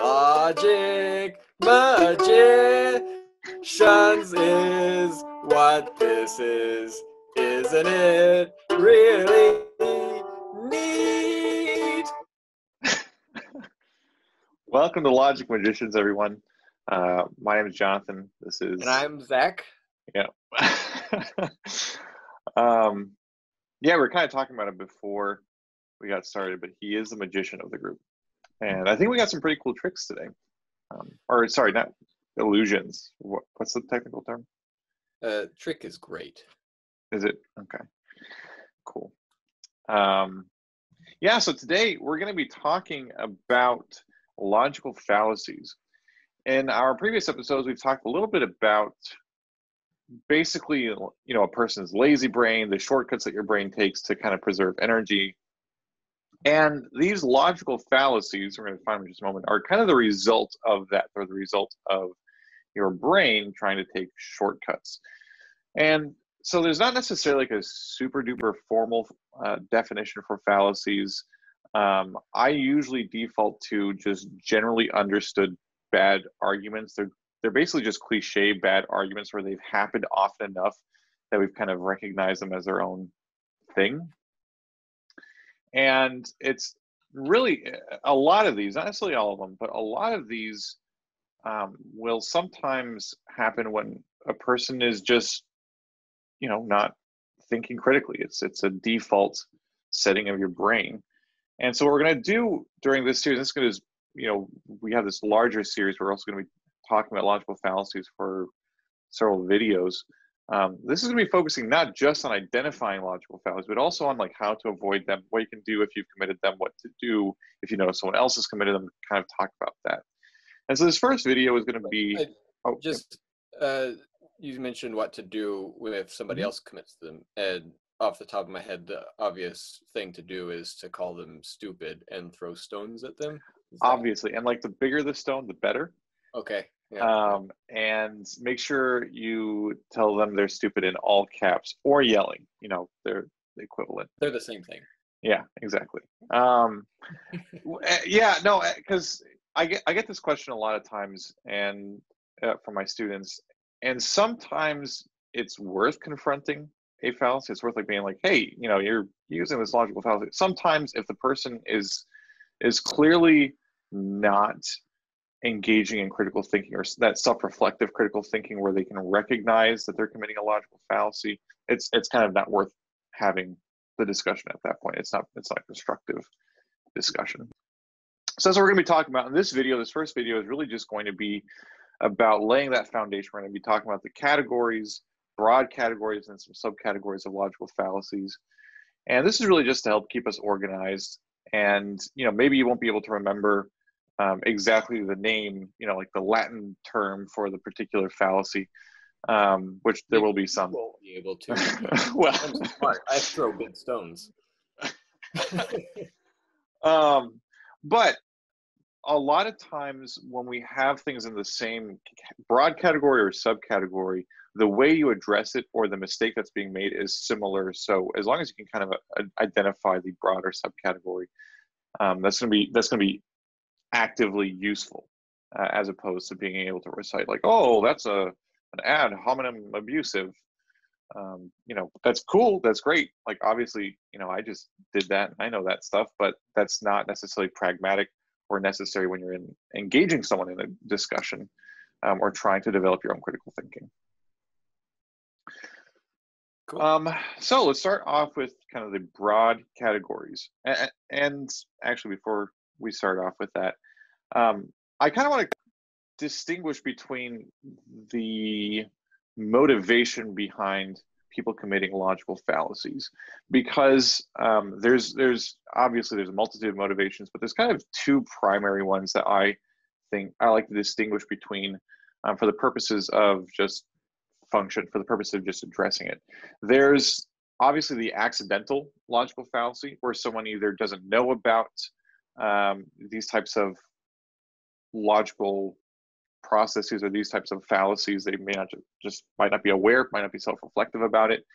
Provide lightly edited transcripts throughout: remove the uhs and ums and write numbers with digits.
Logic magicians is what this is, isn't it? Really neat. Welcome to Logic Magicians, everyone. My name is Jonathan. This is... And I'm Zach. Yeah. Yeah, we were kind of talking about it before we got started, but he is the magician of the group. And I think we got some pretty cool tricks today. Or, sorry, not illusions. What's the technical term? Trick is great. Is it? Okay. Cool. Yeah, so today we're going to be talking about logical fallacies. In our previous episodes, we've talked a little bit about basically, a person's lazy brain, the shortcuts that your brain takes to kind of preserve energy. And these logical fallacies, we're going to find in just a moment, are kind of the result of that, or the result of your brain trying to take shortcuts. And so there's not necessarily like a super duper formal definition for fallacies. I usually default to just generally understood bad arguments. They're basically just cliche bad arguments where they've happened often enough that we've kind of recognized them as their own thing. And it's really a lot of these, not necessarily all of them, but a lot of these will sometimes happen when a person is just, not thinking critically. It's a default setting of your brain. And so what we're going to do during this series, we have this larger series. We're also going to be talking about logical fallacies for several videos. This is going to be focusing not just on identifying logical fallacies, but also on like how to avoid them, what you can do if you've committed them, what to do if you know someone else has committed them, kind of talk about that. And so this first video is going to be... You mentioned what to do if somebody else commits them. And off the top of my head, the obvious thing to do is to call them stupid and throw stones at them. Obviously. And like the bigger the stone, the better. Okay. Yeah. And make sure you tell them they're stupid in all caps or yelling. They're the equivalent. They're the same thing. Yeah, exactly. Yeah, no, because I get this question a lot of times, and from my students, and sometimes it's worth confronting a fallacy. It's worth like being like, hey, you're using this logical fallacy. Sometimes if the person is clearly not engaging in critical thinking, or that self-reflective critical thinking where they can recognize that they're committing a logical fallacy, it's kind of not worth having the discussion at that point. It's not constructive discussion. So that's what we're going to be talking about in this video. This first video is really just going to be about laying that foundation. We're going to be talking about the categories, broad categories, and some subcategories of logical fallacies. And this is really just to help keep us organized. And maybe you won't be able to remember exactly the name, like the Latin term for the particular fallacy, which there will be some. You won't be able to. Well, I'm smart. I throw big stones. But a lot of times when we have things in the same broad category or subcategory, the way you address it or the mistake that's being made is similar. So as long as you can kind of identify the broader subcategory, that's going to be actively useful, as opposed to being able to recite like, oh, that's an ad hominem abusive. That's cool, that's great. Like, obviously, I just did that and I know that stuff, but that's not necessarily pragmatic or necessary when you're engaging someone in a discussion or trying to develop your own critical thinking. Cool. So let's start off with kind of the broad categories. And actually, before we start off with that, I kind of want to distinguish between the motivation behind people committing logical fallacies, because there's obviously a multitude of motivations, but there's kind of two primary ones that I think I like to distinguish between for the purposes of just function, for the purpose of just addressing it. There's obviously the accidental logical fallacy, where someone either doesn't know about these types of logical processes or these types of fallacies. They might not be aware, might not be self-reflective about it,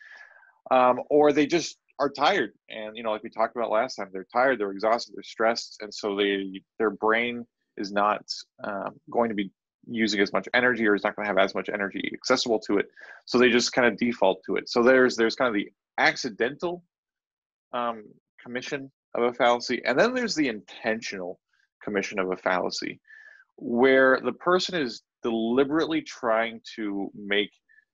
or they just are tired. And like we talked about last time, they're tired, they're exhausted, they're stressed, and so their brain is not going to be using as much energy, or is not going to have as much energy accessible to it. So they just kind of default to it. So there's kind of the accidental commission of a fallacy, and then there's the intentional commission of a fallacy, where the person is deliberately trying to make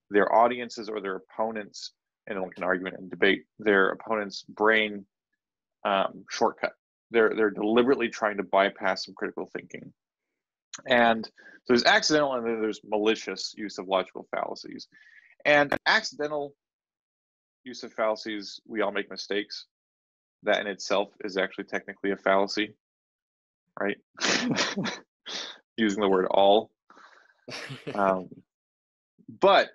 their audiences or their opponents, in like an argument and debate, their opponent's brain shortcut. They're deliberately trying to bypass some critical thinking. And so there's accidental, and then there's malicious use of logical fallacies. And accidental use of fallacies, we all make mistakes. That in itself is actually technically a fallacy, right? Using the word all. But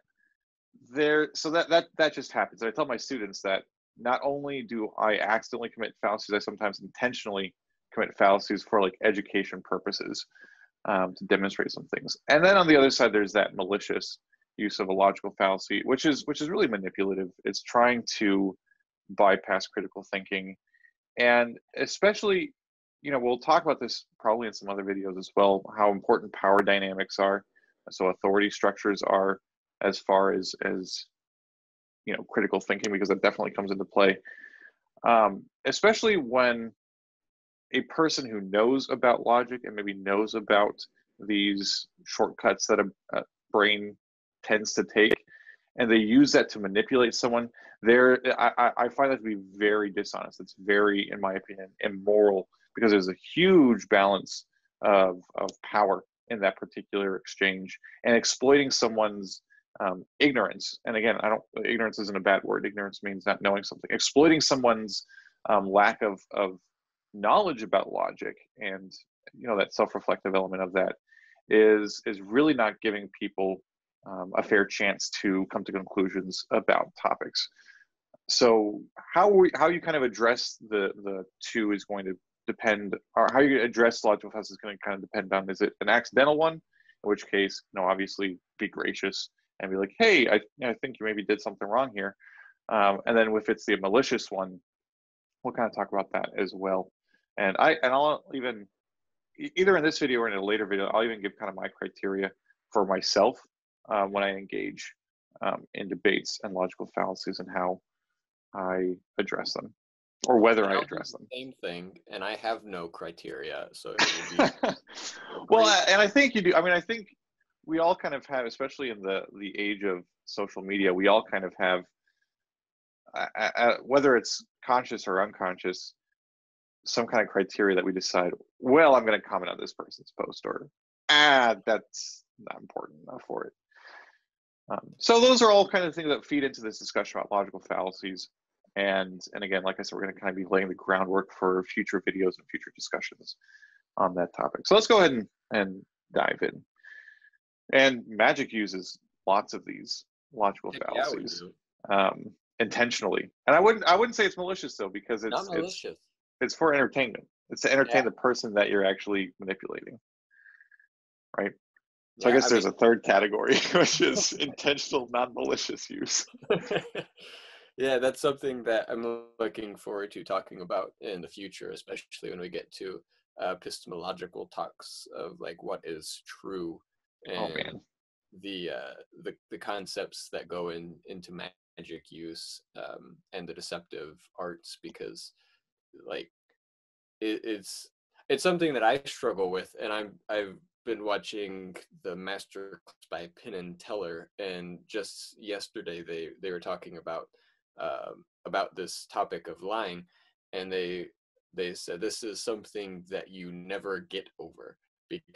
so that just happens. I tell my students that not only do I accidentally commit fallacies, I sometimes intentionally commit fallacies for like education purposes, to demonstrate some things. And then on the other side, there's that malicious use of a logical fallacy, which is really manipulative. It's trying to bypass critical thinking. And especially, we'll talk about this probably in some other videos as well, how important power dynamics are. So authority structures are, as far as critical thinking, because that definitely comes into play. Especially when a person who knows about logic and maybe knows about these shortcuts that a brain tends to take, and they use that to manipulate someone, I find that to be very dishonest. It's very, in my opinion, immoral, because there's a huge balance of power in that particular exchange, and exploiting someone's ignorance. And again, ignorance isn't a bad word. Ignorance means not knowing something. Exploiting someone's lack of knowledge about logic, and that self-reflective element of that is really not giving people a fair chance to come to conclusions about topics. So how you kind of address the two is going to depend, or how you address logical fallacies is going to kind of depend on, is it an accidental one, in which case, obviously be gracious and be like, hey, I think you maybe did something wrong here. And then if it's the malicious one, we'll kind of talk about that as well. And I'll even, either in this video or in a later video, I'll even give kind of my criteria for myself when I engage in debates and logical fallacies, and how I address them, or whether I address them. Same thing, and I have no criteria, so it would be well, and I think you do. I mean, I think we all kind of have, especially in the age of social media, we all kind of have, whether it's conscious or unconscious, some kind of criteria that we decide, well, I'm going to comment on this person's post, or that's not important enough for it. So those are all kind of things that feed into this discussion about logical fallacies. And again, like I said, we're going to kind of be laying the groundwork for future videos and future discussions on that topic. So let's go ahead and dive in. And magic uses lots of these logical fallacies intentionally. And I wouldn't say it's malicious, though, because it's for entertainment. It's to entertain the person that you're actually manipulating, right? So I guess there's a third category, which is intentional, non-malicious use. Yeah, that's something that I'm looking forward to talking about in the future, especially when we get to epistemological talks of like what is true, and the concepts that go into magic use and the deceptive arts, because like it's something that I struggle with, and I've been watching the master class by Penn and Teller, and just yesterday they were talking about this topic of lying, and they said this is something that you never get over, because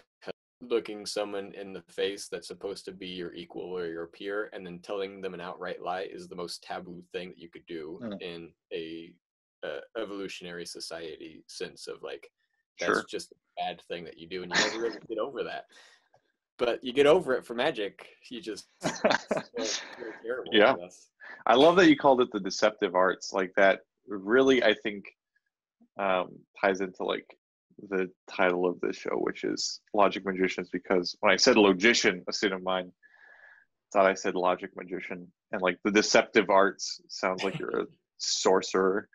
looking someone in the face that's supposed to be your equal or your peer and then telling them an outright lie is the most taboo thing that you could do in a evolutionary society sense of like, that's just a bad thing that you do, and you never really get over that. But you get over it for magic. You just it's terrible. Yeah, I love that you called it the deceptive arts. Like that really, I think, ties into like the title of this show, which is Logic Magicians, because when I said logician, a student of mine thought I said logic magician, and like the deceptive arts sounds like you're a sorcerer.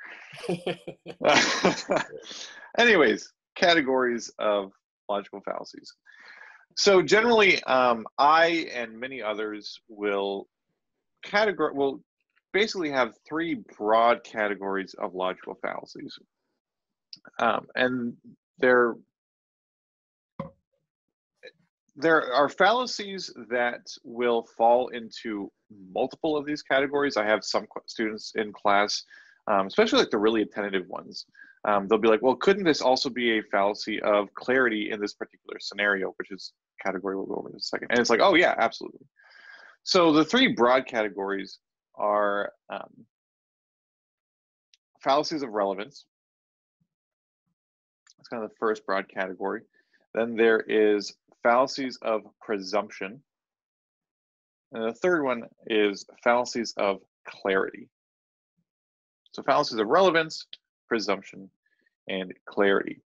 Anyways, categories of logical fallacies. So generally, I and many others will basically have three broad categories of logical fallacies, and there are fallacies that will fall into multiple of these categories. I have some students in class, especially like the really attentive ones. They'll be like, well, couldn't this also be a fallacy of clarity in this particular scenario, which is category we'll go over in a second. And it's like, oh yeah, absolutely. So the three broad categories are fallacies of relevance. That's kind of the first broad category. Then there is fallacies of presumption. And the third one is fallacies of clarity. So fallacies of relevance, presumption, and clarity.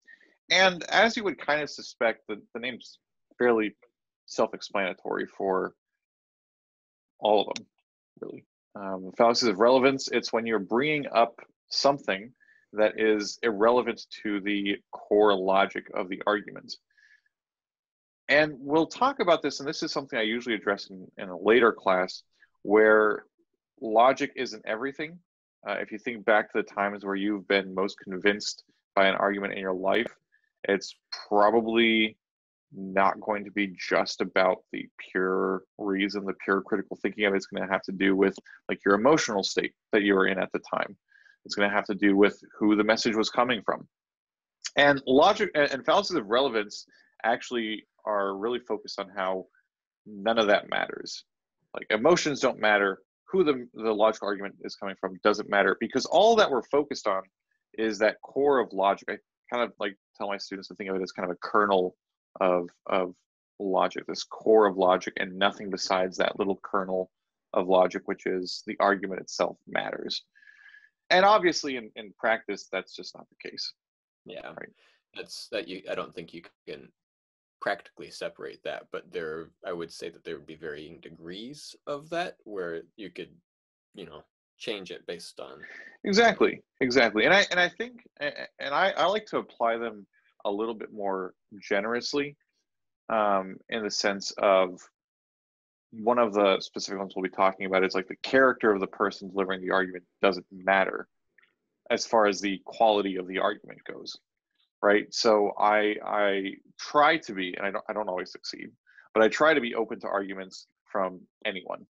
And as you would kind of suspect, the name's fairly self-explanatory for all of them, really. Fallacies of relevance, it's when you're bringing up something that is irrelevant to the core logic of the argument. And we'll talk about this, and this is something I usually address in a later class, where logic isn't everything. If you think back to the times where you've been most convinced by an argument in your life, it's probably not going to be just about the pure reason, the pure critical thinking of it. It's going to have to do with like your emotional state that you were in at the time. It's going to have to do with who the message was coming from. And logic and fallacies of relevance actually are really focused on how none of that matters. Like emotions don't matter. Who the logical argument is coming from doesn't matter, because all that we're focused on is that core of logic. I kind of like tell my students to think of it as kind of a kernel of logic, this core of logic, and nothing besides that little kernel of logic, which is the argument itself, matters. And obviously in practice, that's just not the case. Yeah, right. I don't think you can practically separate that, but I would say that there would be varying degrees of that where you could, change it based on. Exactly. And I think, and I like to apply them a little bit more generously, in the sense of one of the specific ones we'll be talking about is like the character of the person delivering the argument doesn't matter as far as the quality of the argument goes, right? So I try to be, and I don't always succeed, but I try to be open to arguments from anyone,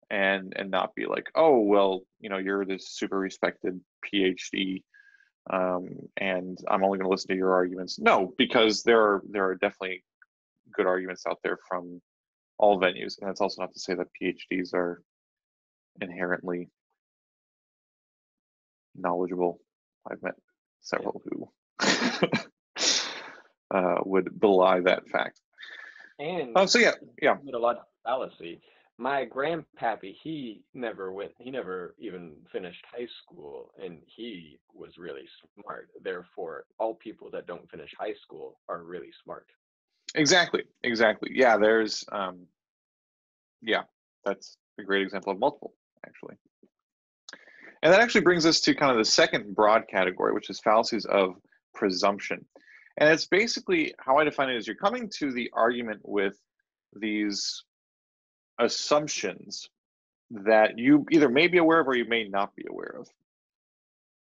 and not be like, oh well, you're this super respected PhD, and I'm only going to listen to your arguments. No, because there are definitely good arguments out there from all venues, and that's also not to say that PhDs are inherently knowledgeable. I've met several who would belie that fact. And so yeah. A lot of fallacy. My grandpappy, he never even finished high school, and he was really smart. Therefore, all people that don't finish high school are really smart. Exactly. Yeah, there's that's a great example of multiple, actually. And that actually brings us to kind of the second broad category, which is fallacies of presumption. And it's basically, how I define it is, you're coming to the argument with these assumptions that you either may be aware of or you may not be aware of.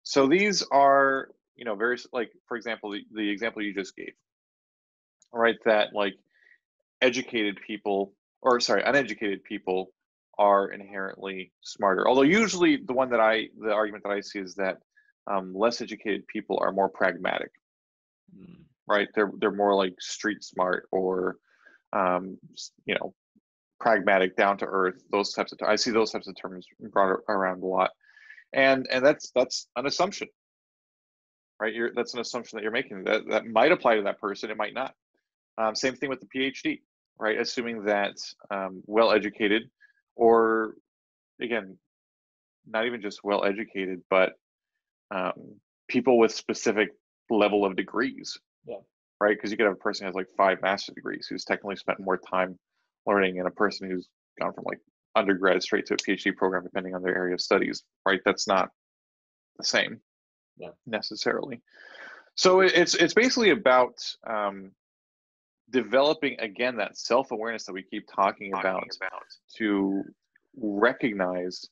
So these are, very, like, for example, the example you just gave, right? That like uneducated people are inherently smarter. Although usually the argument that I see is that less educated people are more pragmatic, right? They're more like street smart, or pragmatic, down to earth. Those types of I see those types of terms brought around a lot, and that's an assumption, right? That's an assumption that you're making that might apply to that person. It might not. Same thing with the PhD, right? Assuming that well-educated, or again, not even just well-educated, but people with specific level of degrees, right? Because you could have a person who has like 5 master's degrees who's technically spent more time learning, and a person who's gone from like undergrad straight to a PhD program, depending on their area of studies, right? That's not the same necessarily. So it's basically about developing, again, that self-awareness that we keep talking about, to recognize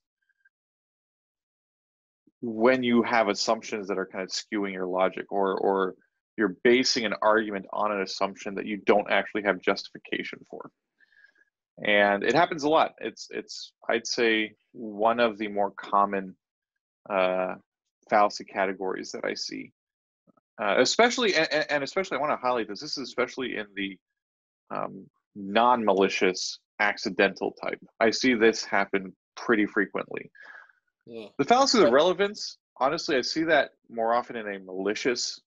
when you have assumptions that are kind of skewing your logic, or you're basing an argument on an assumption that you don't actually have justification for. And it happens a lot. It's I'd say one of the more common fallacy categories that I see. Especially, and especially I want to highlight this. This is especially in the non-malicious accidental type. I see this happen pretty frequently. Yeah. The fallacies of relevance, honestly, I see that more often in a malicious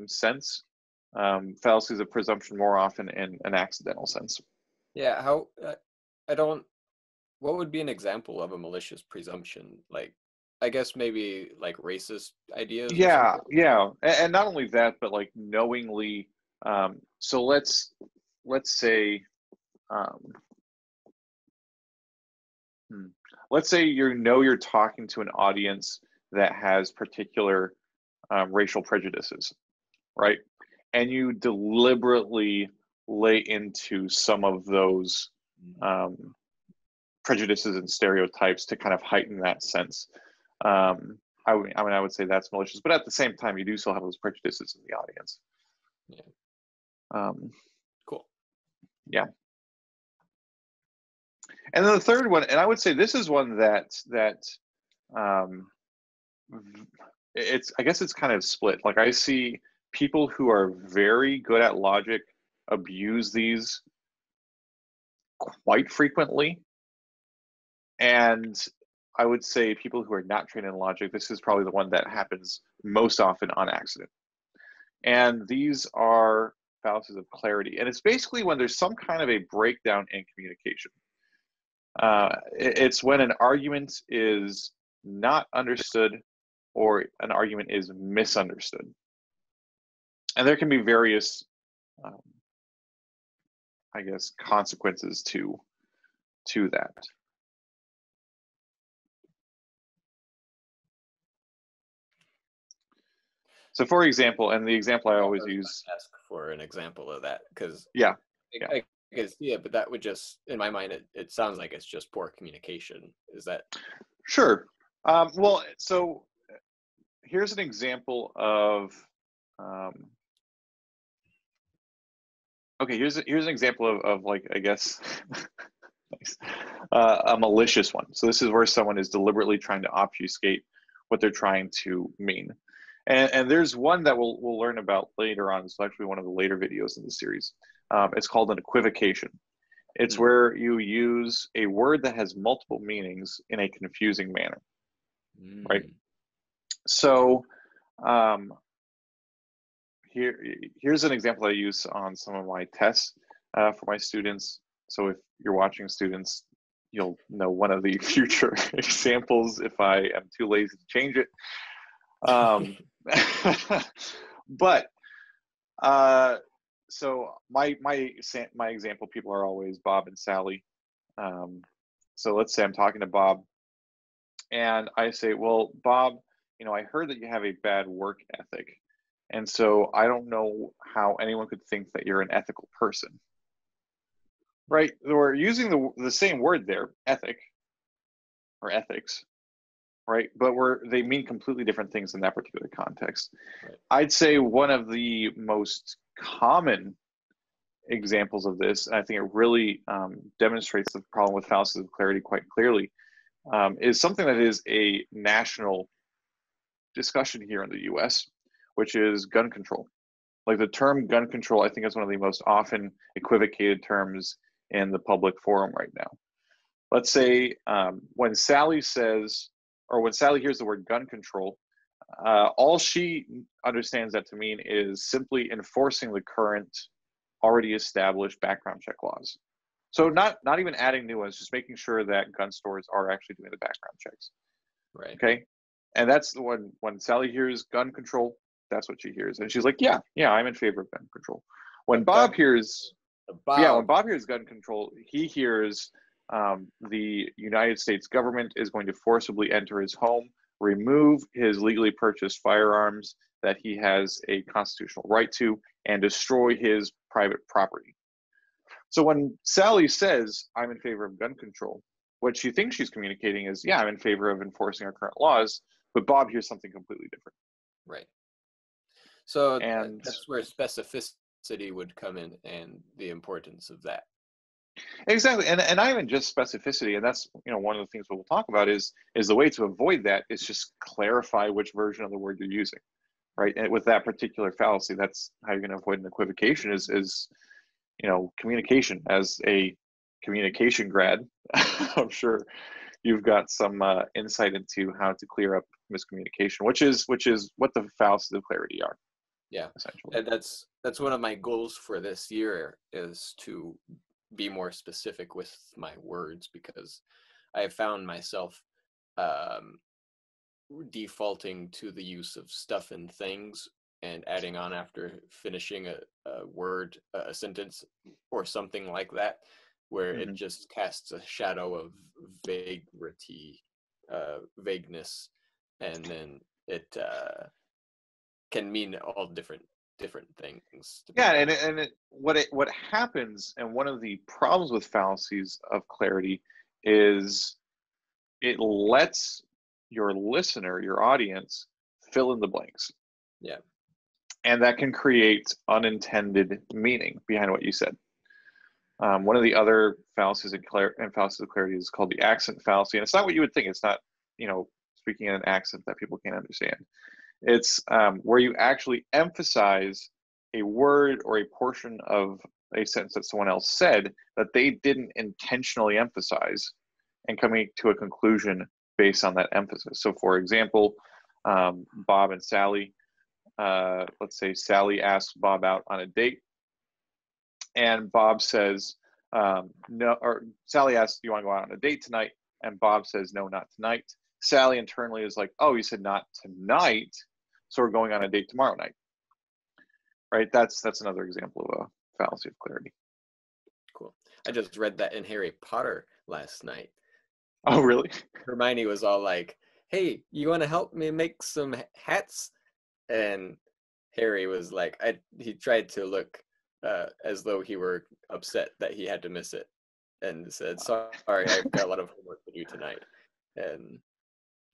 sense. Fallacies of presumption more often in an accidental sense. Yeah, how I don't. What would be an example of a malicious presumption? Like, I guess maybe like racist ideas or Yeah, something. yeah, and not only that, but like knowingly. So let's say, um, let's say you're talking to an audience that has particular racial prejudices, right? And you deliberately lay into some of those prejudices and stereotypes to kind of heighten that sense. I would say that's malicious, but at the same time, you do still have those prejudices in the audience. Yeah. Cool. Yeah. And then the third one, and I would say this is one that I guess it's kind of split. Like, I see people who are very good at logic abuse these quite frequently. And I would say people who are not trained in logic, this is probably the one that happens most often on accident. And these are fallacies of clarity. And it's basically when there's some kind of a breakdown in communication. It's when an argument is not understood or an argument is misunderstood. And there can be various, I guess, consequences to that. So, for example, and the example I always use. Ask for an example of that, because I can see it, but that would just, in my mind, it sounds like it's just poor communication. Is that? Sure. Well, so here's an example of. Okay, here's an example of like, I guess, nice. A malicious one. So this is where someone is deliberately trying to obfuscate what they're trying to mean. And there's one that we'll learn about later on. It's actually one of the later videos in the series. It's called an equivocation. It's where you use a word that has multiple meanings in a confusing manner, right? So here's an example I use on some of my tests for my students. So if you're watching, students, you'll know one of the future examples if I am too lazy to change it. But so my example people are always Bob and Sally. So let's say I'm talking to Bob and I say, well, Bob, I heard that you have a bad work ethic, and so I don't know how anyone could think that you're an ethical person, right? We're using the same word there, ethic or ethics, right? But they mean completely different things in that particular context. Right. I'd say one of the most common examples of this, and I think it really demonstrates the problem with fallacies of clarity quite clearly, is something that is a national discussion here in the US, which is gun control. Like, the term gun control, I think, is one of the most often equivocated terms in the public forum right now. Let's say when Sally says, or when Sally hears the word gun control, all she understands that to mean is simply enforcing the current already established background check laws. So not even adding new ones, just making sure that gun stores are actually doing the background checks. Right. Okay. And that's the one, when Sally hears gun control, that's what she hears. And she's like, yeah, I'm in favor of gun control. When Bob hears gun control, he hears the United States government is going to forcibly enter his home remove his legally purchased firearms that he has a constitutional right to, and destroy his private property. So when Sally says, I'm in favor of gun control, what she thinks she's communicating is, yeah, I'm in favor of enforcing our current laws, but Bob hears something completely different. Right. So And that's where specificity would come in, and the importance of that. exactly, and not even just specificity, and that's, you know, one of the things we'll talk about is the way to avoid that is just clarify which version of the word you're using, right? And with that particular fallacy, that's how you're going to avoid an equivocation is you know, communication. As a communication grad, I'm sure you've got some insight into how to clear up miscommunication, which is what the fallacies of clarity are. Yeah, essentially. and that's one of my goals for this year, is to be more specific with my words, because I have found myself defaulting to the use of stuff and things, and adding on after finishing a word, a sentence, or something like that, where it just casts a shadow of vagueness, and then it can mean all different things. Yeah, and what happens, and one of the problems with fallacies of clarity is it lets your listener, your audience, fill in the blanks. Yeah. And that can create unintended meaning behind what you said. One of the other fallacies and fallacies of clarity is called the accent fallacy, and it's not what you would think. It's not, you know, speaking in an accent that people can't understand. It's where you actually emphasize a word or a portion of a sentence that someone else said that they didn't intentionally emphasize, and coming to a conclusion based on that emphasis. So, for example, Bob and Sally. Let's say Sally asks Bob out on a date, and Bob says no, or Sally asks, "Do you want to go out on a date tonight?" And Bob says, "No, not tonight." Sally internally is like, "Oh, you said not tonight, so we're going on a date tomorrow night." Right? That's another example of a fallacy of clarity. Cool. I just read that in Harry Potter last night. Oh, really? Hermione was all like, "Hey, you want to help me make some hats?" And Harry was like, he tried to look as though he were upset that he had to miss it, and said, "Sorry, I've got a lot of homework to do tonight." And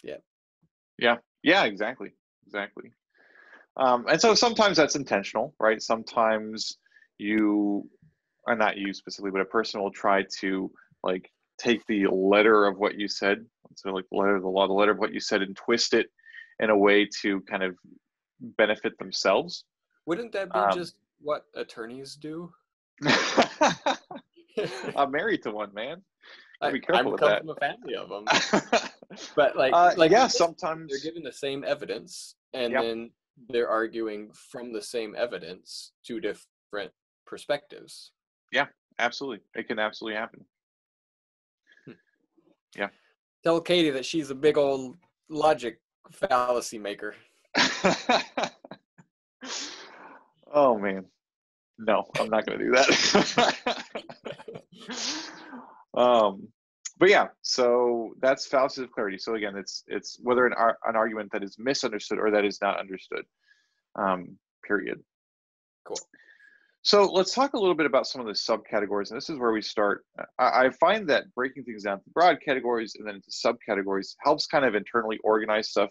yeah, exactly. And so sometimes that's intentional, right? Sometimes you, or not you specifically, but a person will try to like take the letter of what you said, so like the letter of the law, the letter of what you said, and twist it in a way to kind of benefit themselves. Wouldn't that be just what attorneys do? I'm married to one, man. Be I'm careful with come that. from a family of them. But yeah, sometimes they're given the same evidence, and yep. then they're arguing from the same evidence two different perspectives. Yeah, absolutely. It can absolutely happen. Yeah. Tell Katie that she's a big old logic fallacy maker. Oh man. No, I'm not going to do that. But yeah, so that's fallacies of clarity. So again, it's whether an argument that is misunderstood or that is not understood. Period. Cool. So let's talk a little bit about some of the subcategories, and this is where we start. I find that breaking things down to broad categories and then into subcategories helps kind of internally organize stuff.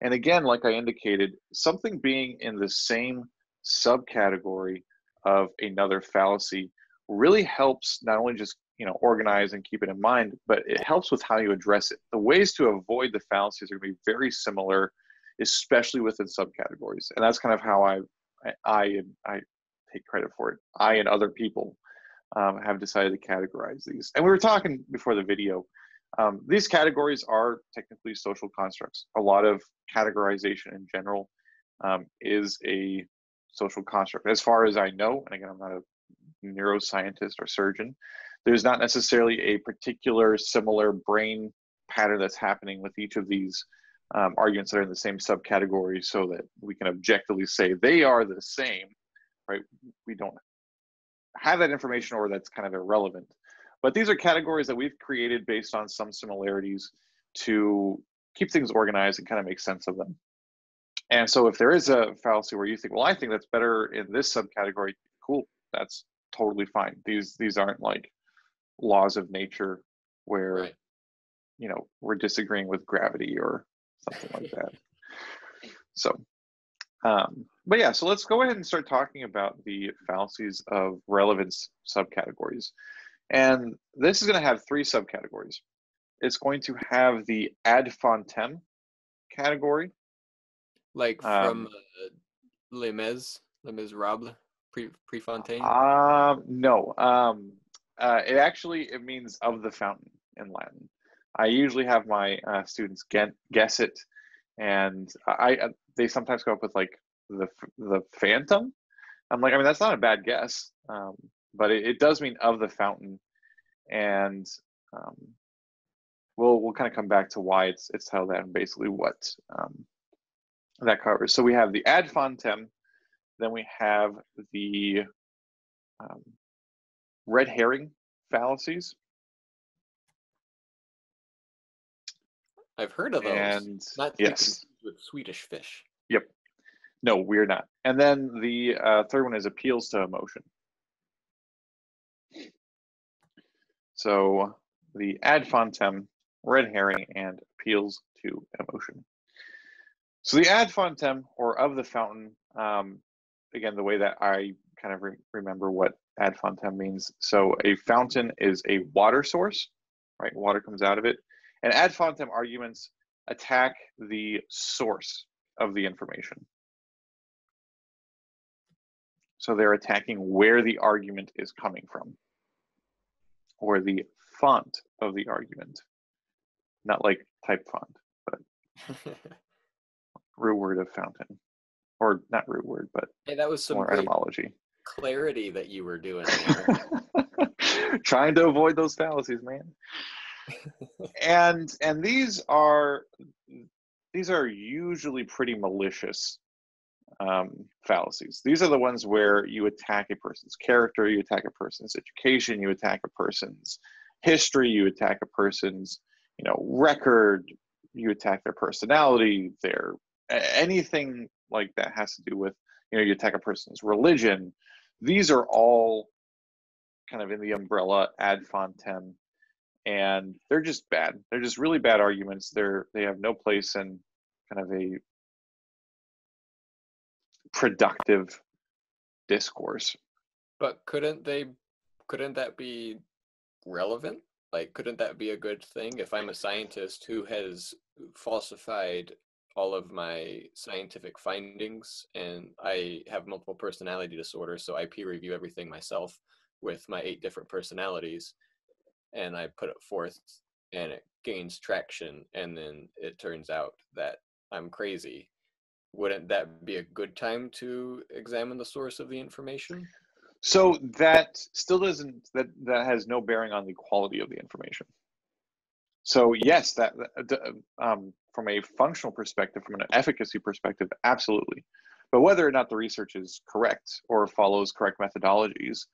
And again, like I indicated, something being in the same subcategory of another fallacy really helps not only just, you know, organize and keep it in mind, but it helps with how you address it. The ways to avoid the fallacies are going to be very similar, especially within subcategories. And that's kind of how I take credit for it. I and other people have decided to categorize these. And we were talking before the video. These categories are technically social constructs. A lot of categorization in general is a social construct. As far as I know, and again, I'm not a neuroscientist or surgeon, there's not necessarily a particular similar brain pattern that's happening with each of these arguments that are in the same subcategory, so that we can objectively say they are the same, right? We don't have that information, or that's kind of irrelevant. But these are categories that we've created based on some similarities to keep things organized and kind of make sense of them. And so if there is a fallacy where you think, well, I think that's better in this subcategory, cool, that's totally fine. These aren't like laws of nature where Right. we're disagreeing with gravity or something like that. So but yeah, so let's go ahead and start talking about the fallacies of relevance subcategories. And this is going to have 3 subcategories. It's going to have the Adfonten category. Like from Les Miserables, Prefontaine. No. It means of the fountain in Latin. I usually have my students guess it, and they sometimes come up with like the phantom. I'm like, I mean, that's not a bad guess, but it does mean of the fountain, and we'll kind of come back to why it's titled that and basically what that covers. So we have the Adfonten, then we have the red herring fallacies. I've heard of those. And Not to be yes, confused with Swedish fish. yep. No, we're not. And then the third one is appeals to emotion. So the Adfonten, red herring, and appeals to emotion. So the Adfonten, or of the fountain, again, the way that I kind of remember what Adfonten means. So a fountain is a water source, right? Water comes out of it. And Adfonten arguments attack the source of the information. So they're attacking where the argument is coming from, or the font of the argument. Not like type font, but root word of fountain. Or not root word, but hey, that was some more great etymology. clarity that you were doing there. Trying to avoid those fallacies, man. And these are usually pretty malicious fallacies. These are the ones where you attack a person's character, you attack a person's education, you attack a person's history, you attack a person's record, you attack their personality, their anything like that has to do with you attack a person's religion. These are all kind of in the umbrella Adfonten, and they're just bad. They're just really bad arguments. They have no place in kind of a productive discourse. But couldn't that be relevant? Like, couldn't that be a good thing if I'm a scientist who has falsified all of my scientific findings and I have multiple personality disorder, so I peer review everything myself with my 8 different personalities, and I put it forth and it gains traction, and then it turns out that I'm crazy. Wouldn't that be a good time to examine the source of the information? So that still doesn't, that has no bearing on the quality of the information. So yes, that from a functional perspective, from an efficacy perspective, absolutely. But whether or not the research is correct or follows correct methodologies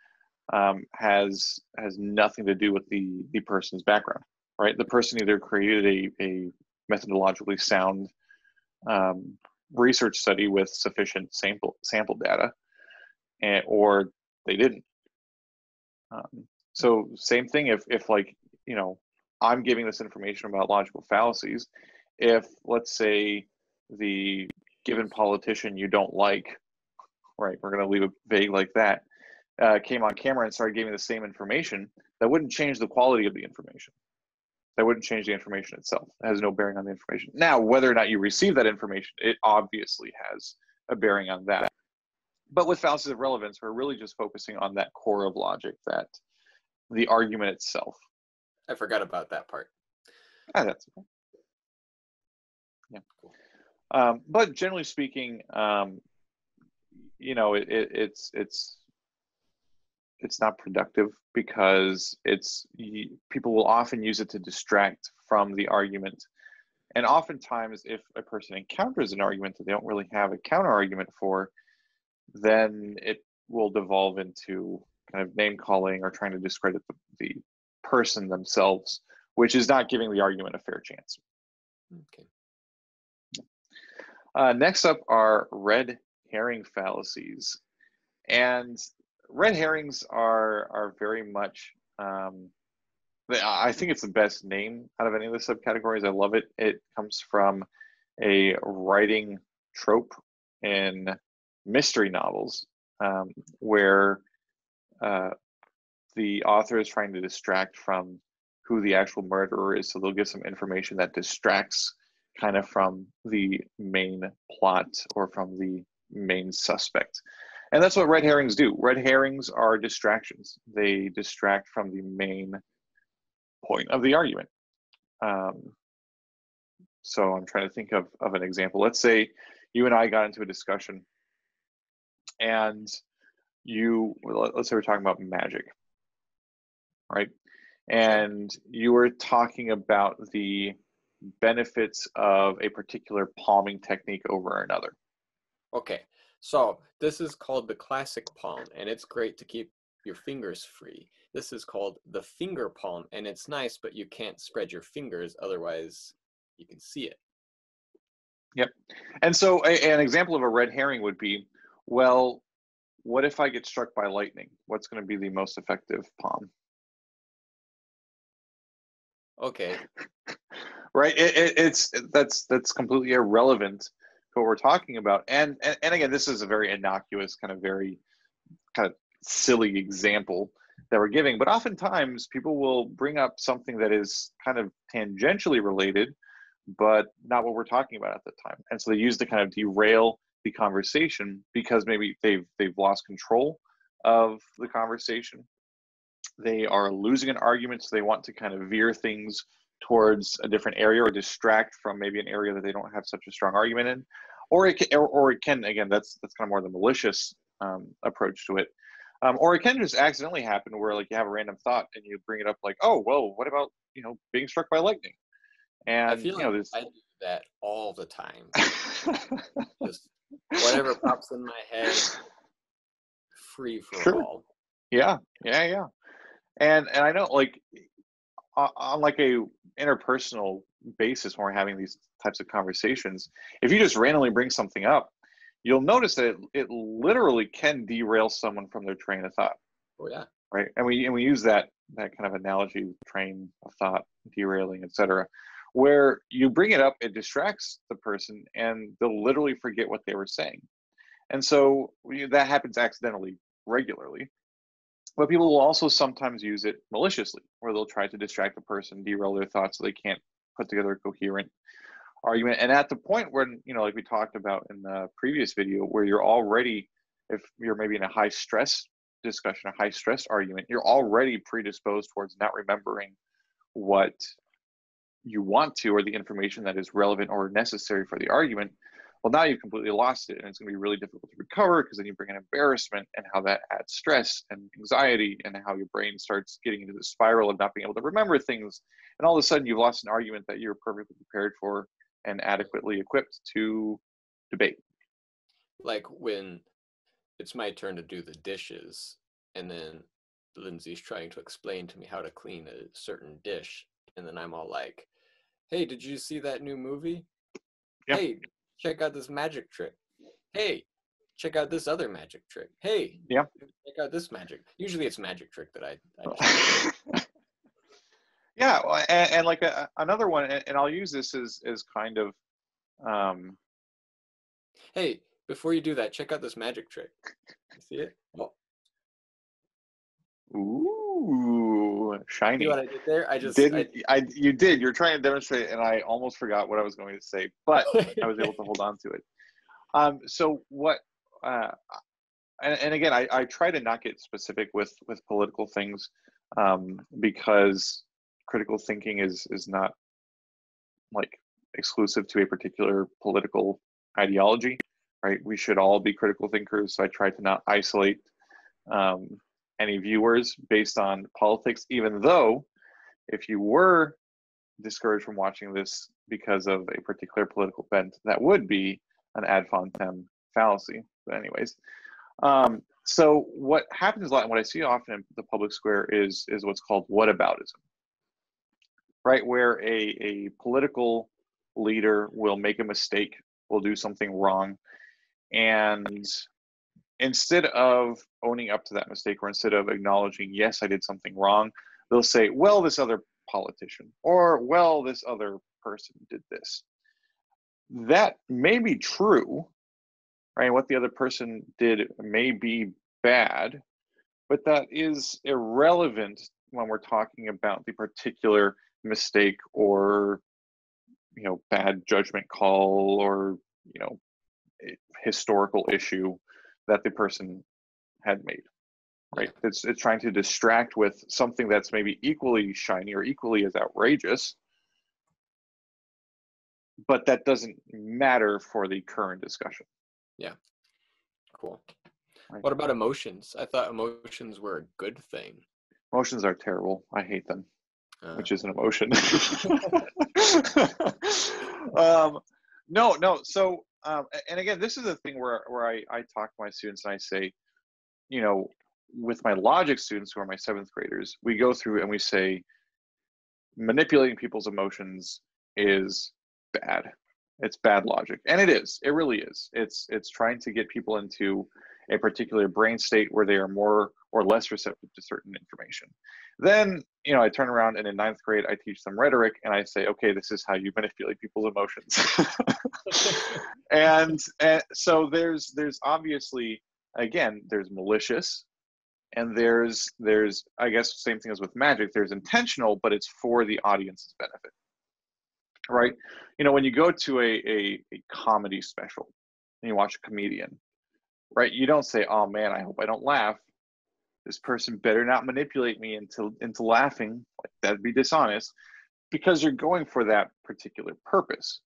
has nothing to do with the person's background, right? The person either created a methodologically sound research study with sufficient sample data, or they didn't. So same thing if like, I'm giving this information about logical fallacies. If, let's say, the given politician you don't like, right, we're going to leave it vague like that, came on camera and started giving the same information, that wouldn't change the quality of the information. That wouldn't change the information itself. It has no bearing on the information. Now, whether or not you receive that information, it obviously has a bearing on that. But with fallacies of relevance, we're really just focusing on that core of logic, that the argument itself. I forgot about that part. That's okay. Yeah. But generally speaking, it's not productive because people will often use it to distract from the argument. And oftentimes, if a person encounters an argument that they don't really have a counter argument for, then it will devolve into kind of name calling or trying to discredit the person themselves, which is not giving the argument a fair chance. Okay. Next up are red herring fallacies. And red herrings are very much, I think it's the best name out of any of the subcategories. I love it. It comes from a writing trope in mystery novels, where the author is trying to distract from who the actual murderer is. So they'll give some information that distracts kind of from the main plot or from the main suspect. And that's what red herrings do. Red herrings are distractions. They distract from the main point of the argument. So I'm trying to think of an example. Let's say you and I got into a discussion, and let's say we're talking about magic, right? And you were talking about the benefits of a particular palming technique over another. Okay, so this is called the classic palm, and it's great to keep your fingers free. This is called the finger palm, and it's nice, but you can't spread your fingers, otherwise you can see it. Yep. And so an example of a red herring would be, well, what if I get struck by lightning? What's going to be the most effective palm? Okay. Right. That's completely irrelevant to what we're talking about. And again, this is a very innocuous, very kind of silly example that we're giving. But oftentimes people will bring up something that is kind of tangentially related, but not what we're talking about at the time. And so they use to kind of derail the conversation because maybe they've lost control of the conversation. They are losing an argument, so they want to kind of veer things towards a different area or distract from maybe an area that they don't have such a strong argument in. Or it can again, that's kind of more the malicious approach to it. Or it can just accidentally happen where like you have a random thought and you bring it up like, oh, well, what about, being struck by lightning? And I feel like I do that all the time. Just whatever pops in my head, free for Sure. all. Yeah. And I know, like, on like a interpersonal basis when we're having these types of conversations, if you just randomly bring something up, you'll notice that it literally can derail someone from their train of thought. Oh yeah. Right. And we use that kind of analogy, train of thought, derailing, etc. Where you bring it up, it distracts the person and they'll literally forget what they were saying. And so that happens accidentally regularly. But people will also sometimes use it maliciously, where they'll try to distract the person, derail their thoughts so they can't put together a coherent argument. And at the point where, like we talked about in the previous video, where you're already, if you're maybe in a high stress discussion, a high stress argument, you're already predisposed towards not remembering what you want to, or the information that is relevant or necessary for the argument. Well, now you've completely lost it, and it's going to be really difficult to recover because then you bring in embarrassment and how that adds stress and anxiety and how your brain starts getting into the spiral of not being able to remember things. And all of a sudden you've lost an argument that you're perfectly prepared for and adequately equipped to debate. Like when it's my turn to do the dishes and then Lindsay's trying to explain to me how to clean a certain dish. And then I'm all like, hey, did you see that new movie? Yeah. Hey, check out this magic trick. Hey, check out this other magic trick. Hey, yeah, check out this magic. Usually it's magic trick that I yeah, and like another one, and I'll use this as kind of hey, before you do that, check out this magic trick. You see it? Oh. Ooh, shiny. See what I did there? You did. You're trying to demonstrate, and I almost forgot what I was going to say, but I was able to hold on to it. So what? And again, I try to not get specific with political things, because critical thinking is not like exclusive to a particular political ideology, right? We should all be critical thinkers. So I try to not isolate any viewers based on politics, even though if you were discouraged from watching this because of a particular political bent, that would be an Adfonten fallacy. But anyways, so what happens a lot, and what I see often in the public square is what's called whataboutism, right? Where a political leader will make a mistake, will do something wrong, and instead of owning up to that mistake, or instead of acknowledging, yes, I did something wrong, they'll say, well, this other politician, or well, this other person did this. That may be true, right? What the other person did may be bad, but that is irrelevant when we're talking about the particular mistake or, bad judgment call, or, historical issue that the person had made, right? It's trying to distract with something that's maybe equally shiny or equally as outrageous, but that doesn't matter for the current discussion. Yeah. Cool. Right. What about emotions? I thought emotions were a good thing. Emotions are terrible. I hate them, which is an emotion. No. So, and again, this is a thing where I talk to my students and I say, with my logic students who are my 7th graders, we go through and we say, manipulating people's emotions is bad. It's bad logic. And it is. It really is. It's trying to get people into a particular brain state where they are more or less receptive to certain information. Then, I turn around and in 9th grade, I teach them rhetoric and I say, okay, this is how you manipulate people's emotions. and so there's obviously, again, there's malicious, and there's I guess same thing as with magic, there's intentional, but it's for the audience's benefit, right? When you go to a comedy special and you watch a comedian, right, you don't say, oh man, I hope I don't laugh, this person better not manipulate me into laughing, like that'd be dishonest, because you're going for that particular purpose,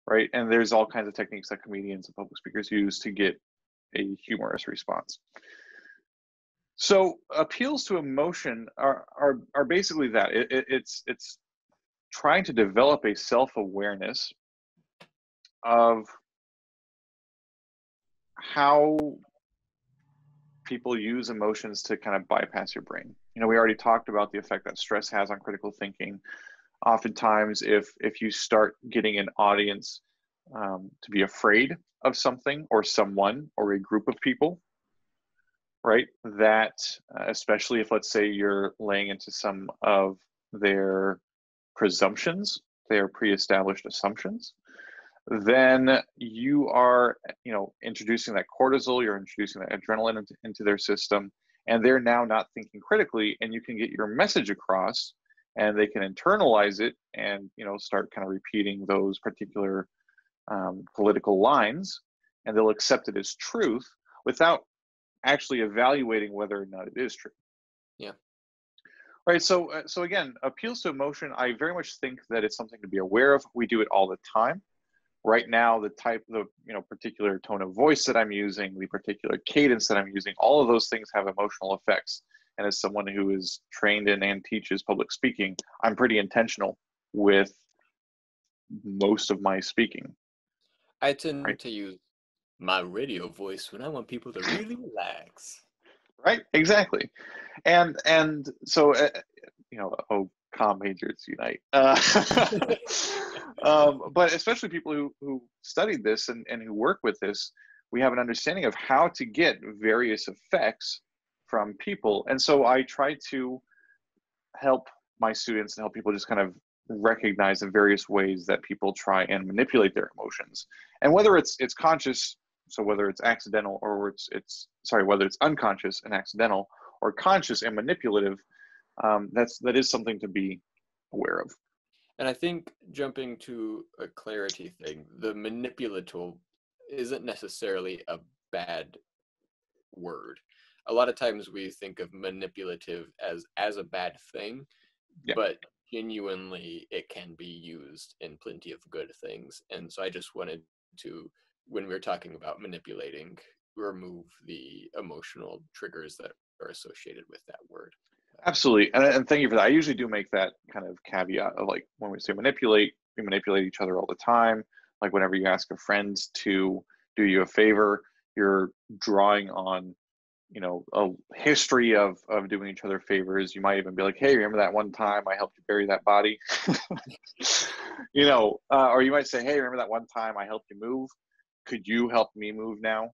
right? And there's all kinds of techniques that comedians and public speakers use to get a humorous response. So appeals to emotion are basically that. It's trying to develop a self-awareness of how people use emotions to kind of bypass your brain. We already talked about the effect that stress has on critical thinking. Oftentimes, if you start getting an audience to be afraid of something or someone or a group of people, right, that especially if, let's say, you're laying into some of their presumptions, their pre-established assumptions, then you are, introducing that cortisol, you're introducing that adrenaline into their system, and they're now not thinking critically, and you can get your message across, and they can internalize it and, start kind of repeating those particular political lines, and they'll accept it as truth without actually evaluating whether or not it is true. Yeah. Right. So again, appeals to emotion, I very much think that it's something to be aware of. We do it all the time. Right now, the particular tone of voice that I'm using, the particular cadence that I'm using, all of those things have emotional effects. And as someone who is trained in and teaches public speaking, I'm pretty intentional with most of my speaking. I tend to use my radio voice when I want people to really relax. Right, exactly. And so, calm majors unite. But especially people who studied this and who work with this, we have an understanding of how to get various effects from people. And so I try to help my students and help people just kind of recognize the various ways that people try and manipulate their emotions. And whether it's conscious, so whether it's accidental or whether it's unconscious and accidental, or conscious and manipulative, that is something to be aware of. And I think, jumping to a clarity thing, the manipulative isn't necessarily a bad word. A lot of times we think of manipulative as a bad thing, but genuinely it can be used in plenty of good things. And so I just wanted to, when we're talking about manipulating, remove the emotional triggers that are associated with that word. Absolutely. And thank you for that. I usually do make that kind of caveat of, like, when we say manipulate, we manipulate each other all the time. Like whenever you ask a friend to do you a favor, you're drawing on, a history of doing each other favors. You might even be like, hey, remember that one time I helped you bury that body? Or you might say, hey, remember that one time I helped you move? Could you help me move now?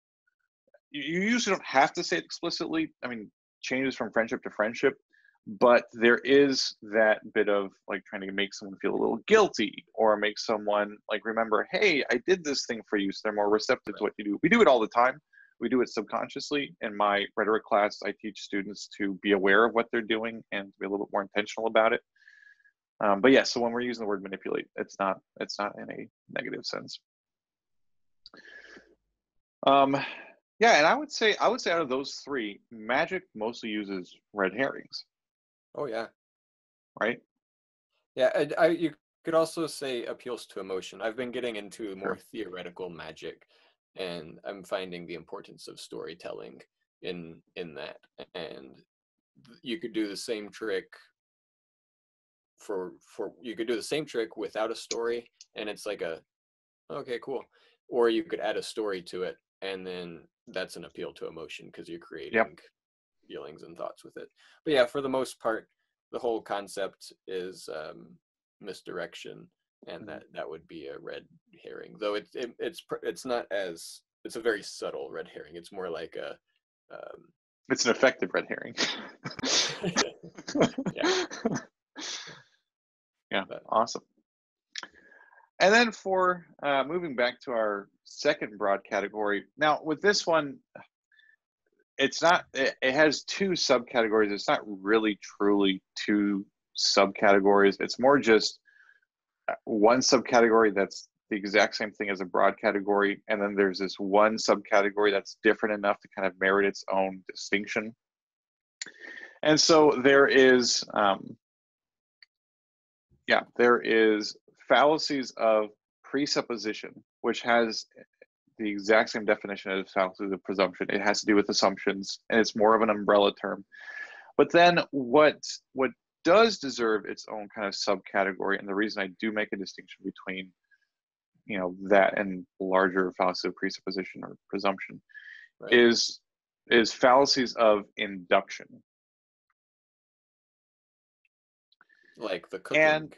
You usually don't have to say it explicitly. I mean, changes from friendship to friendship, but there is that bit of like trying to make someone feel a little guilty or make someone like remember, hey, I did this thing for you, so they're more receptive to what you do. We do it all the time. We do it subconsciously. In my rhetoric class, I teach students to be aware of what they're doing and to be a little bit more intentional about it. But yeah, so when we're using the word manipulate, it's not in a negative sense. Yeah, and I would say out of those three, magic mostly uses red herrings. Oh yeah. Right? Yeah, you could also say appeals to emotion. I've been getting into more theoretical magic, and I'm finding the importance of storytelling in that. And you could do the same trick you could do the same trick without a story, and it's like okay, cool. Or you could add a story to it, and then that's an appeal to emotion because you're creating feelings and thoughts with it. But yeah, for the most part, the whole concept is misdirection, and that would be a red herring. Though it's not as, it's a very subtle red herring. It's more like it's an effective red herring. Yeah. Yeah, awesome. And then for moving back to our second broad category. Now with this one, it's not, it has two subcategories. It's not really truly two subcategories. It's more just one subcategory that's the exact same thing as a broad category. And then there's this one subcategory that's different enough to kind of merit its own distinction. And so there is, there is fallacies of presupposition, which has the exact same definition as fallacies of presumption. It has to do with assumptions, and it's more of an umbrella term. But then what does deserve its own kind of subcategory, and the reason I do make a distinction between that and larger fallacy of presupposition or presumption, right, is fallacies of induction. Like the cooking, and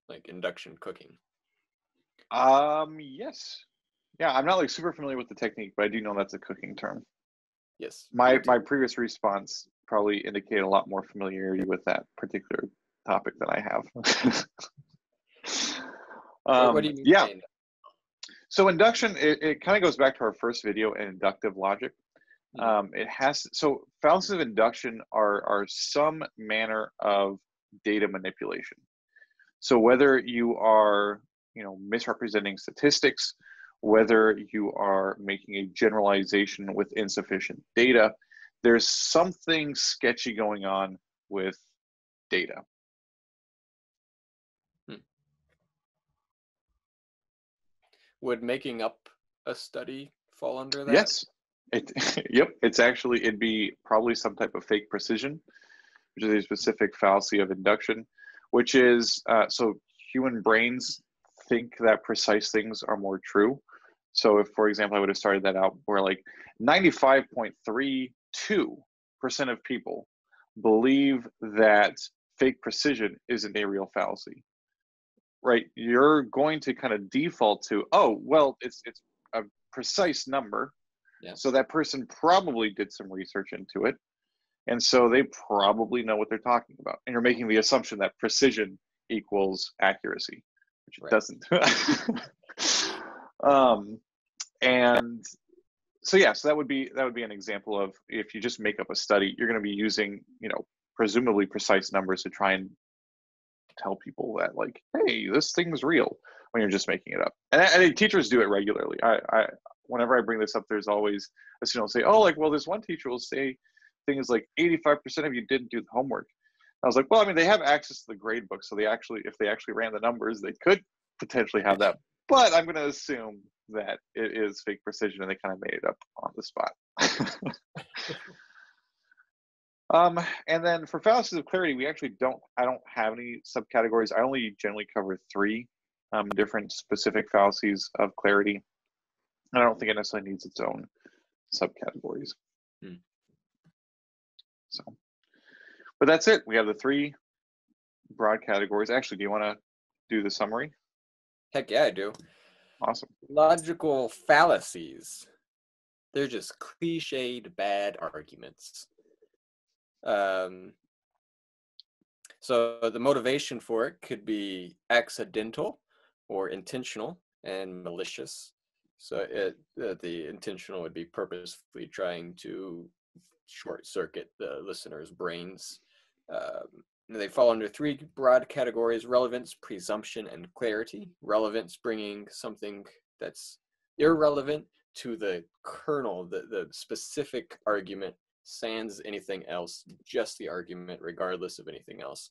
like induction cooking. Yes. Yeah, I'm not like super familiar with the technique, but I do know that's a cooking term. Yes. My previous response probably indicated a lot more familiarity with that particular topic than I have. What do you mean? Yeah. So induction, it kind of goes back to our first video in inductive logic. It has, so fallacies of induction are some manner of data manipulation. So whether you are, misrepresenting statistics, whether you are making a generalization with insufficient data, there's something sketchy going on with data. Would making up a study fall under that? Yes. Yep. It'd be probably some type of fake precision, which is a specific fallacy of induction, which is, so human brains think that precise things are more true. So if, for example, I would have started that out where like 95.32% of people believe that fake precision isn't a real fallacy, right? You're going to kind of default to, oh, well, it's a precise number. Yeah. So that person probably did some research into it. And so they probably know what they're talking about. And you're making the assumption that precision equals accuracy, which it doesn't. And so, yeah, so that would be an example of, if you just make up a study, you're going to be using, presumably precise numbers to try and tell people that, like, hey, this thing's real, when you're just making it up. And teachers do it regularly. I whenever I bring this up, there's always a student will say, oh, like, well, this one teacher will say things like 85% of you didn't do the homework. I was like, well, I mean, they have access to the grade book, so if they actually ran the numbers, they could potentially have that. But I'm going to assume that it is fake precision, and they kind of made it up on the spot. And then for fallacies of clarity, I don't have any subcategories. I only generally cover 3 different specific fallacies of clarity. And I don't think it necessarily needs its own subcategories. So, but that's it. We have the 3 broad categories. Actually, do you want to do the summary? Heck yeah, I do. Awesome. Logical fallacies. They're just cliched bad arguments. So the motivation for it could be accidental or intentional and malicious. So the intentional would be purposefully trying to short circuit the listener's brains. They fall under three broad categories: relevance, presumption, and clarity. Relevance bringing something that's irrelevant to the kernel, the specific argument, sans anything else, just the argument regardless of anything else.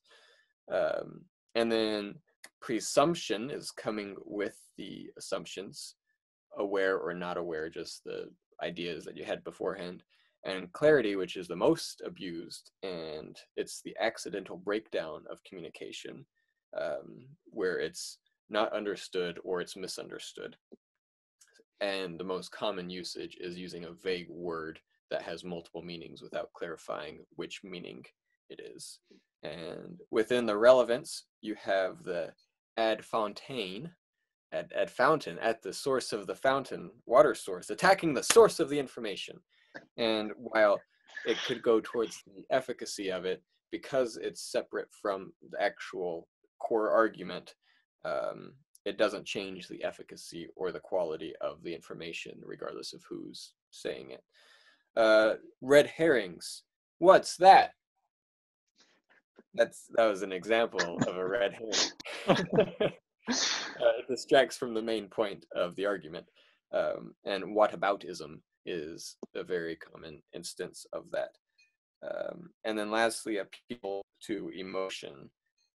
And then presumption is coming with the assumptions, aware or not aware, just the ideas that you had beforehand. And clarity, which is the most abused, and it's the accidental breakdown of communication, where it's not understood or it's misunderstood. And the most common usage is using a vague word that has multiple meanings without clarifying which meaning it is. And within the relevance, you have the Adfonten, Adfonten, at the source of the fountain, water source, attacking the source of the information. And while it could go towards the efficacy of it, because it's separate from the actual core argument, it doesn't change the efficacy or the quality of the information, regardless of who's saying it. Red herrings. What's that? That was an example of a red herring. It distracts from the main point of the argument. And whataboutism is a very common instance of that. And then lastly, appeal to emotion.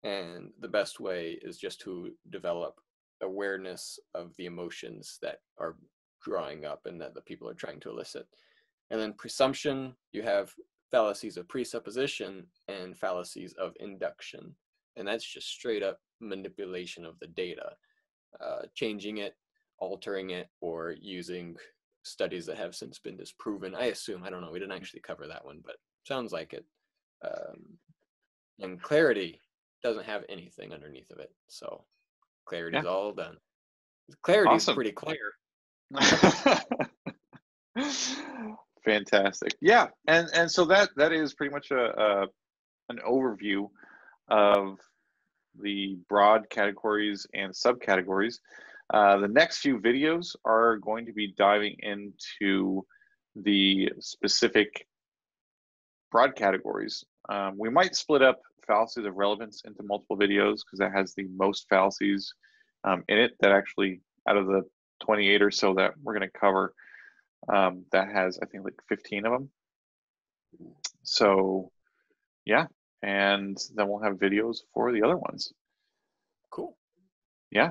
And the best way is just to develop awareness of the emotions that are drawing up and that the people are trying to elicit. And then presumption, you have fallacies of presupposition and fallacies of induction. And that's just straight up manipulation of the data, changing it, altering it, or using studies that have since been disproven. I assume, I don't know, we didn't actually cover that one, but sounds like it. And clarity doesn't have anything underneath of it. So clarity's all done. Clarity's pretty clear. Fantastic. Yeah, and so that is pretty much an overview of the broad categories and subcategories. The next few videos are going to be diving into the specific broad categories. We might split up fallacies of relevance into multiple videos because that has the most fallacies in it, that actually, out of the 28 or so that we're going to cover, that has, I think, like 15 of them. So yeah, and then we'll have videos for the other ones. Cool. Yeah.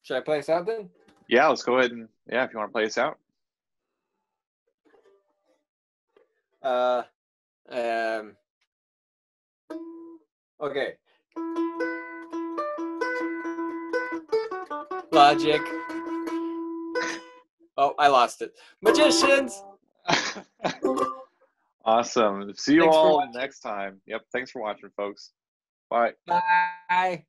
Should I play us out then? Yeah, let's go ahead and, yeah, if you want to play us out. Okay. Logic. Oh, I lost it. Magicians! Awesome. See you all next time. Yep. Thanks for watching, folks. Bye. Bye.